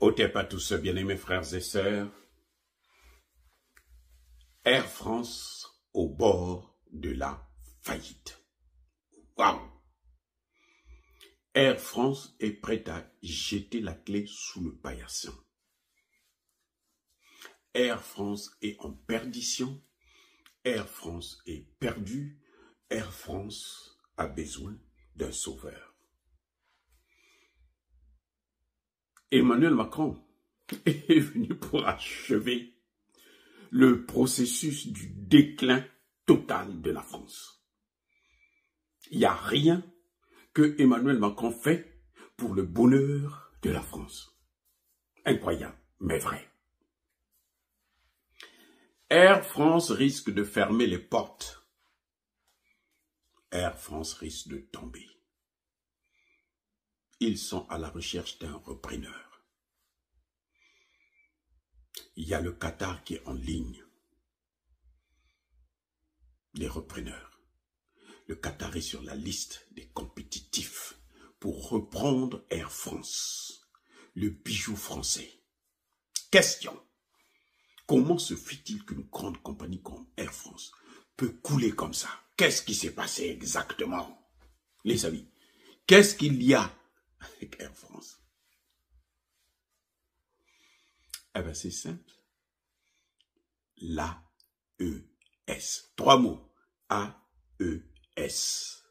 Otep à tous ceux bien-aimés frères et sœurs, Air France au bord de la faillite. Waouh! Air France est prête à jeter la clé sous le paillasson. Air France est en perdition. Air France est perdue. Air France a besoin d'un sauveur. Emmanuel Macron est venu pour achever le processus du déclin total de la France. Il n'y a rien que Emmanuel Macron fait pour le bonheur de la France. Incroyable, mais vrai. Air France risque de fermer les portes. Air France risque de tomber. Ils sont à la recherche d'un repreneur. Il y a le Qatar qui est en ligne. Les repreneurs. Le Qatar est sur la liste des compétitifs pour reprendre Air France, le bijou français. Question. Comment se fait-il qu'une grande compagnie comme Air France peut couler comme ça? Qu'est-ce qui s'est passé exactement? Les amis, qu'est-ce qu'il y a avec Air France? Eh bien, c'est simple. L'AES. 3 mots. AES.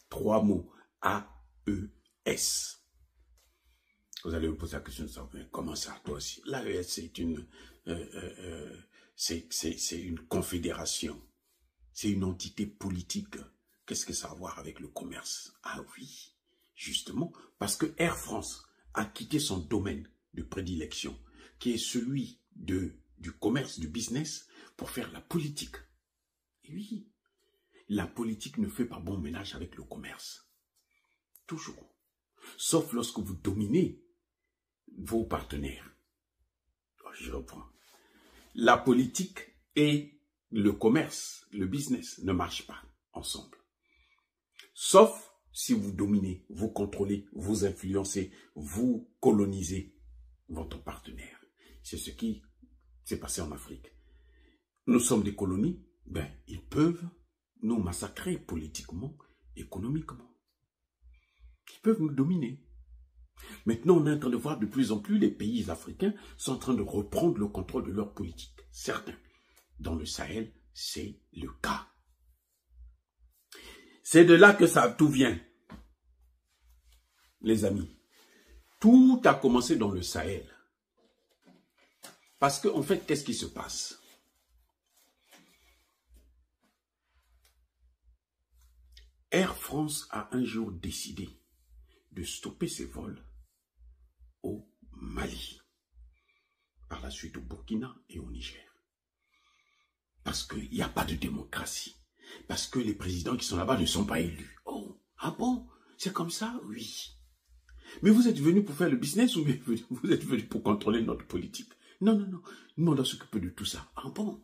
3 mots. AES. Vous allez vous poser la question, comment ça, toi aussi? L'AES, c'est une confédération. C'est une entité politique. Qu'est-ce que ça a à voir avec le commerce? Ah oui, justement, parce que Air France a quitté son domaine de prédilection, qui est celui du commerce, du business, pour faire la politique. Et oui, la politique ne fait pas bon ménage avec le commerce. Toujours. Sauf lorsque vous dominez vos partenaires. Je reprends. La politique et le commerce, le business, ne marchent pas ensemble. Sauf si vous dominez, vous contrôlez, vous influencez, vous colonisez votre partenaire. C'est ce qui s'est passé en Afrique. Nous sommes des colonies, ben, ils peuvent nous massacrer politiquement, économiquement. Ils peuvent nous dominer. Maintenant, on est en train de voir de plus en plus les pays africains sont en train de reprendre le contrôle de leur politique. Certains. Dans le Sahel, c'est le cas. C'est de là que ça tout vient. Les amis, tout a commencé dans le Sahel. Parce qu'en fait, qu'est-ce qui se passe? Air France a un jour décidé de stopper ses vols au Mali, par la suite au Burkina et au Niger. Parce qu'il n'y a pas de démocratie. Parce que les présidents qui sont là-bas ne sont pas élus. Oh, ah bon? C'est comme ça? Oui. Mais vous êtes venus pour faire le business ou vous êtes venus pour contrôler notre politique? Non, non, non. Nous, on doit s'occuper de tout ça. Ah bon?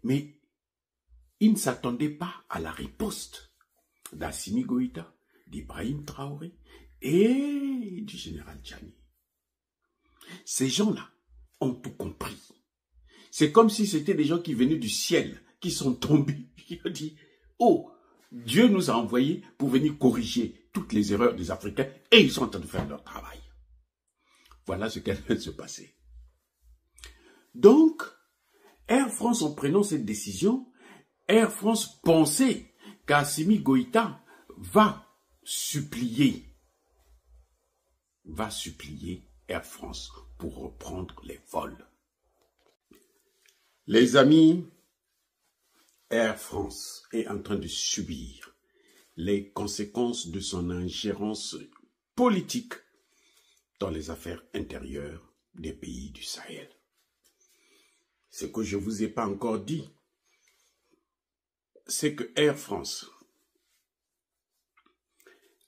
Mais ils ne s'attendaient pas à la riposte d'Assimi Goïta, d'Ibrahim Traoré et du général Tchani. Ces gens-là ont tout compris. C'est comme si c'était des gens qui venaient du ciel, qui sont tombés. Ils ont dit, oh, Dieu nous a envoyés pour venir corriger toutes les erreurs des Africains et ils sont en train de faire leur travail. Voilà ce qui vient de se passer. Donc, Air France, en prenant cette décision, Air France pensait qu'Assimi Goïta va supplier Air France pour reprendre les vols. Les amis, Air France est en train de subir les conséquences de son ingérence politique dans les affaires intérieures des pays du Sahel. Ce que je ne vous ai pas encore dit, c'est que Air France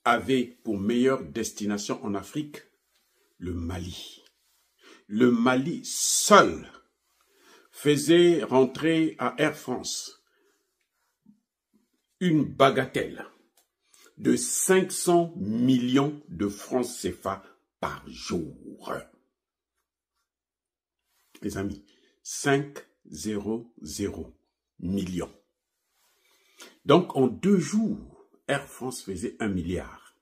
avait pour meilleure destination en Afrique le Mali. Le Mali seul faisait rentrer à Air France une bagatelle de 500 millions de francs CFA par jour. Les amis, 500 millions. Donc, en 2 jours, Air France faisait 1 milliard.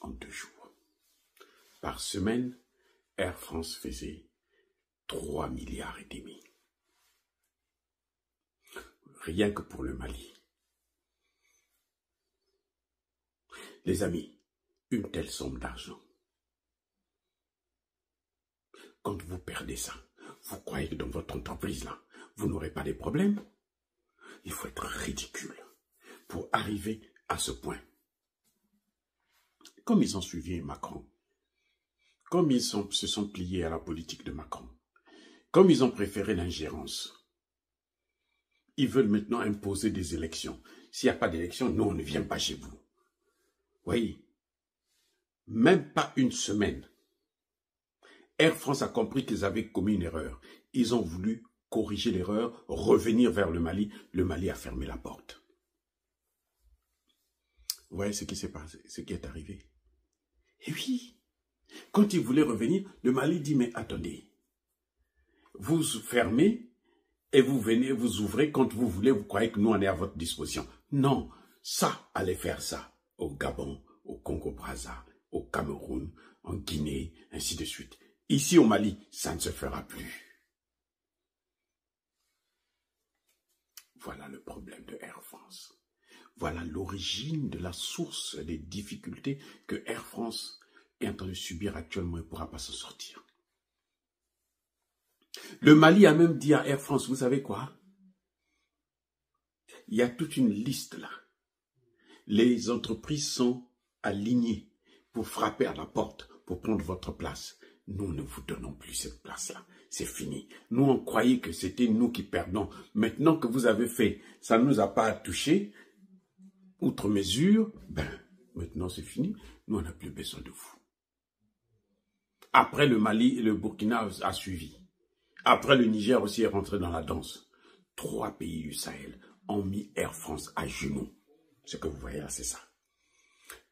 En 2 jours. Par semaine, Air France faisait 3 milliards et demi. Rien que pour le Mali. Les amis, une telle somme d'argent. Quand vous perdez ça, vous croyez que dans votre entreprise là, vous n'aurez pas de problèmes? Il faut être ridicule pour arriver à ce point. Comme ils ont suivi Macron, comme ils se sont pliés à la politique de Macron, comme ils ont préféré l'ingérence, ils veulent maintenant imposer des élections. S'il n'y a pas d'élection, nous, on ne vient pas chez vous. Oui, même pas une semaine. Air France a compris qu'ils avaient commis une erreur. Ils ont voulu corriger l'erreur, revenir vers le Mali. Le Mali a fermé la porte. Vous voyez ce qui s'est passé, ce qui est arrivé? Et oui, quand ils voulaient revenir, le Mali dit, mais attendez, vous fermez et vous venez, vous ouvrez quand vous voulez, vous croyez que nous on est à votre disposition. Non, ça, allez faire ça au Gabon, au Congo-Brazza, au Cameroun, en Guinée, ainsi de suite. Ici au Mali, ça ne se fera plus. Voilà le problème de Air France. Voilà l'origine de la source des difficultés que Air France est en train de subir actuellement et ne pourra pas s'en sortir. Le Mali a même dit à Air France, vous savez quoi? Il y a toute une liste là. Les entreprises sont alignées pour frapper à la porte, pour prendre votre place. Nous ne vous donnons plus cette place-là. C'est fini. Nous, on croyait que c'était nous qui perdons. Maintenant que vous avez fait, ça ne nous a pas touché. Outre mesure, maintenant c'est fini. Nous, on n'a plus besoin de vous. Après, le Mali et le Burkina a suivi. Après, le Niger aussi est rentré dans la danse. 3 pays du Sahel ont mis Air France à genoux. Ce que vous voyez là, c'est ça.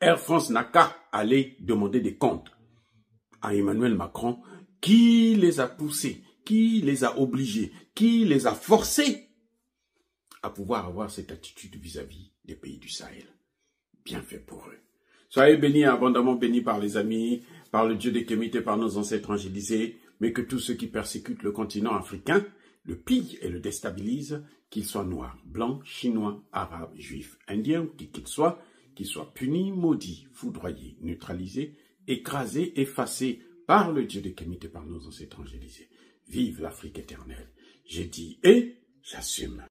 Air France n'a qu'à aller demander des comptes à Emmanuel Macron, qui les a poussés, qui les a obligés, qui les a forcés à pouvoir avoir cette attitude vis-à-vis des pays du Sahel. Bien fait pour eux. Soyez bénis, abondamment bénis par les amis, par le Dieu des Kémites et par nos ancêtres angélisés, mais que tous ceux qui persécutent le continent africain le pillent et le déstabilisent, qu'ils soient noirs, blancs, chinois, arabes, juifs, indiens, qui qu'ils soient punis, maudits, foudroyés, neutralisés, écrasés, effacés par le Dieu des Kémites et par nos ancêtres angélisés. Vive l'Afrique éternelle. J'ai dit et j'assume.